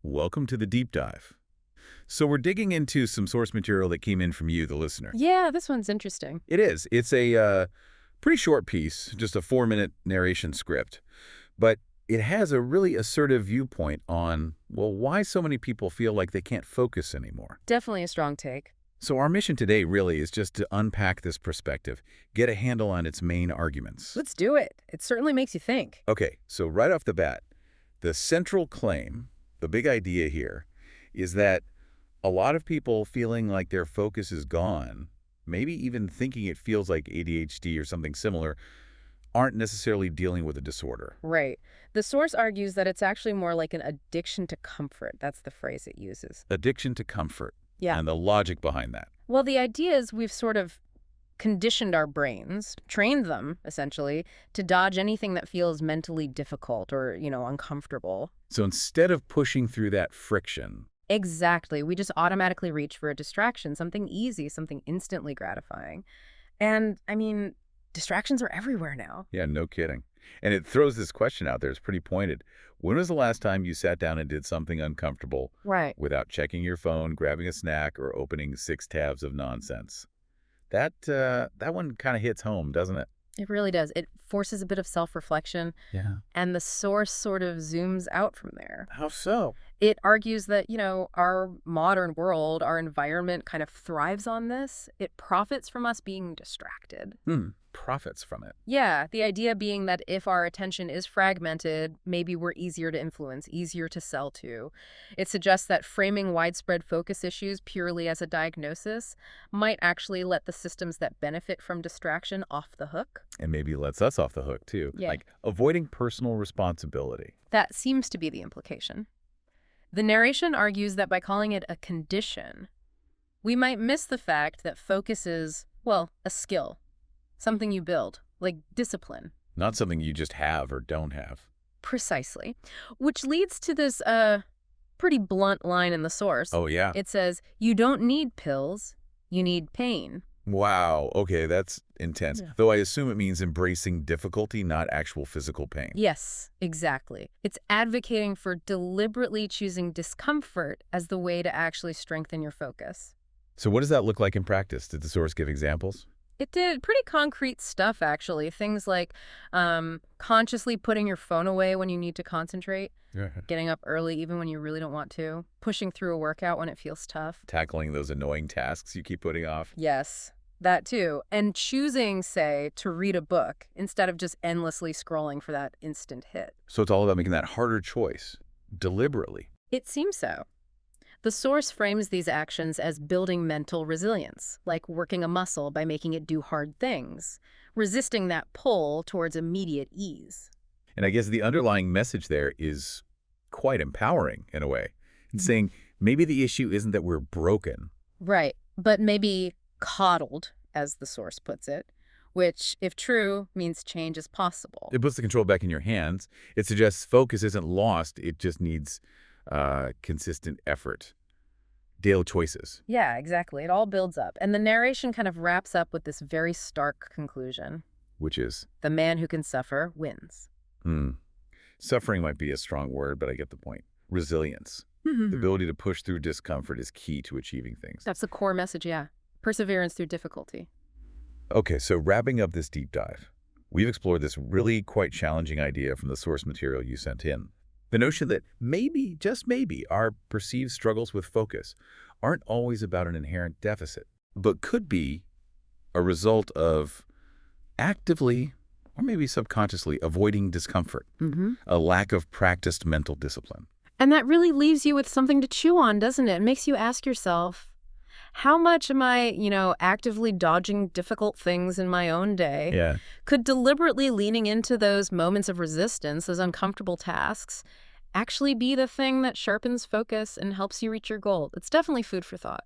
welcome to the deep dive. So we're digging into some source material that came in from you, the listener. Yeah, this one's interesting. It is. It's a pretty short piece, just a 4-minute narration script. But it has a really assertive viewpoint on, well, why so many people feel like they can't focus anymore. Definitely a strong take. So our mission today really is just to unpack this perspective, get a handle on its main arguments. Let's do it. It certainly makes you think. Okay, so right off the bat, the central claim, the big idea here, is that a lot of people feeling like their focus is gone, maybe even thinking it feels like ADHD or something similar, aren't necessarily dealing with a disorder. Right. The source argues that it's actually more like an addiction to comfort. That's the phrase it uses. Addiction to comfort. Yeah. And the logic behind that. Well, the idea is we've sort of conditioned our brains, trained them, essentially, to dodge anything that feels mentally difficult or, uncomfortable. So instead of pushing through that friction... Exactly. We just automatically reach for a distraction, something easy, something instantly gratifying. And, distractions are everywhere now. Yeah, no kidding. And it throws this question out there. It's pretty pointed. When was the last time you sat down and did something uncomfortable without checking your phone, grabbing a snack, or opening 6 tabs of nonsense? That one kind of hits home, doesn't it? It really does. It forces a bit of self-reflection. Yeah. And the source sort of zooms out from there. How so? It argues that, our modern world, our environment kind of thrives on this. It profits from us being distracted. Profits from it. Yeah, the idea being that if our attention is fragmented, maybe we're easier to influence, easier to sell to. It suggests that framing widespread focus issues purely as a diagnosis might actually let the systems that benefit from distraction off the hook. And maybe lets us off the hook, too. Yeah. Like avoiding personal responsibility. That seems to be the implication. The narration argues that by calling it a condition, we might miss the fact that focus is, a skill. Something you build, like discipline. Not something you just have or don't have. Precisely. Which leads to this pretty blunt line in the source. Oh, yeah? It says, you don't need pills, you need pain. Wow. Okay, that's intense. Yeah. Though I assume it means embracing difficulty, not actual physical pain. Yes, exactly. It's advocating for deliberately choosing discomfort as the way to actually strengthen your focus. So what does that look like in practice? Did the source give examples? It did pretty concrete stuff, actually. Things like consciously putting your phone away when you need to concentrate, getting up early even when you really don't want to, pushing through a workout when it feels tough. Tackling those annoying tasks you keep putting off. Yes, that too. And choosing, say, to read a book instead of just endlessly scrolling for that instant hit. So it's all about making that harder choice, deliberately. It seems so. The source frames these actions as building mental resilience, like working a muscle by making it do hard things, resisting that pull towards immediate ease. And I guess the underlying message there is quite empowering in a way. It's saying maybe the issue isn't that we're broken. Right, but maybe coddled, as the source puts it, which, if true, means change is possible. It puts the control back in your hands. It suggests focus isn't lost. It just needs consistent effort, daily choices. Yeah, exactly. It all builds up. And the narration kind of wraps up with this very stark conclusion. Which is? The man who can suffer wins. Suffering might be a strong word, but I get the point. Resilience. The ability to push through discomfort is key to achieving things. That's the core message, yeah. Perseverance through difficulty. Okay, so wrapping up this deep dive, we've explored this really quite challenging idea from the source material you sent in. The notion that maybe, just maybe, our perceived struggles with focus aren't always about an inherent deficit, but could be a result of actively, or maybe subconsciously, avoiding discomfort, a lack of practiced mental discipline. And that really leaves you with something to chew on, doesn't it? It makes you ask yourself, how much am I, actively dodging difficult things in my own day? Yeah. Could deliberately leaning into those moments of resistance, those uncomfortable tasks, actually be the thing that sharpens focus and helps you reach your goal? It's definitely food for thought.